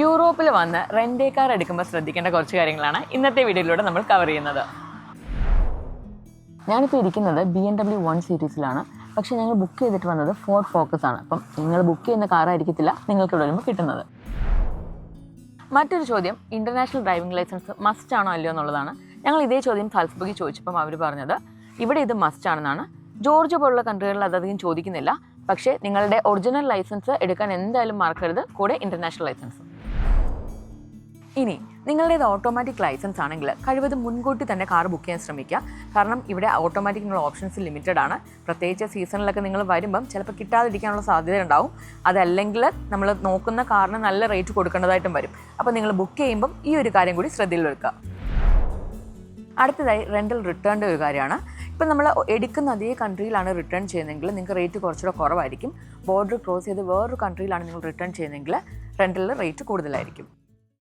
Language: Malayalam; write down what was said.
യൂറോപ്പിൽ വന്ന് റെൻ്റ് കാർ എടുക്കുമ്പോൾ ശ്രദ്ധിക്കേണ്ട കുറച്ച് കാര്യങ്ങളാണ് ഇന്നത്തെ വീഡിയോയിലൂടെ നമ്മൾ കവർ ചെയ്യുന്നത്. ഞാനിപ്പോൾ ഇരിക്കുന്നത് BMW 1 സീരീസിലാണ്. പക്ഷേ ഞങ്ങൾ ബുക്ക് ചെയ്തിട്ട് വന്നത് ഫോർഡ് ഫോക്കസ് ആണ്. അപ്പം നിങ്ങൾ ബുക്ക് ചെയ്യുന്ന കാറായിരിക്കത്തില്ല നിങ്ങൾക്ക് ഇവിടെ വരുമ്പോൾ കിട്ടുന്നത്. മറ്റൊരു ചോദ്യം, ഇൻ്റർനാഷണൽ ഡ്രൈവിംഗ് ലൈസൻസ് മസ്റ്റ് ആണോ അല്ലയോ എന്നുള്ളതാണ്. ഞങ്ങൾ ഇതേ ചോദ്യം സാൽസ്ബർഗിൽ ചോദിച്ചപ്പം അവർ പറഞ്ഞത് ഇവിടെ ഇത് മസ്റ്റ് ആണെന്നാണ്. ജോർജിയ പോലുള്ള കൺട്രികളിൽ അതധികം ചോദിക്കുന്നില്ല. പക്ഷേ നിങ്ങളുടെ ഒറിജിനൽ ലൈസൻസ് എടുക്കാൻ എന്തായാലും മറക്കരുത്, കൂടെ ഇൻ്റർനാഷണൽ ലൈസൻസ്. ഇനി നിങ്ങളുടേത് ഓട്ടോമാറ്റിക് ലൈസൻസ് ആണെങ്കിൽ കഴിവതും മുൻകൂട്ടി തന്നെ കാർ ബുക്ക് ചെയ്യാൻ ശ്രമിക്കുക. കാരണം ഇവിടെ ഓട്ടോമാറ്റിക്കിനുള്ള ഓപ്ഷൻസ് ലിമിറ്റഡ് ആണ്. പ്രത്യേകിച്ച് സീസണിലൊക്കെ നിങ്ങൾ വരുമ്പം ചിലപ്പോൾ കിട്ടാതിരിക്കാനുള്ള സാധ്യത ഉണ്ടാവും. അതല്ലെങ്കിൽ നമ്മൾ നോക്കുന്ന കാറിന് നല്ല റേറ്റ് കൊടുക്കേണ്ടതായിട്ടും വരും. അപ്പോൾ നിങ്ങൾ ബുക്ക് ചെയ്യുമ്പം ഈ ഒരു കാര്യം കൂടി ശ്രദ്ധയിൽ വെക്കുക. അടുത്തതായി റെൻ്റൽ റിട്ടേണിൻ്റെ ഒരു കാര്യമാണ്. ഇപ്പം നമ്മൾ എടുക്കുന്ന അതേ കൺട്രിയിലാണ് റിട്ടേൺ ചെയ്യുന്നതെങ്കിൽ നിങ്ങൾക്ക് റേറ്റ് കുറച്ചുകൂടെ കുറവായിരിക്കും. ബോർഡർ ക്രോസ് ചെയ്ത് വേറൊരു കൺട്രിയിലാണ് നിങ്ങൾ റിട്ടേൺ ചെയ്യുന്നതെങ്കിൽ റെൻ്റലിൽ റേറ്റ് കൂടുതലായിരിക്കും.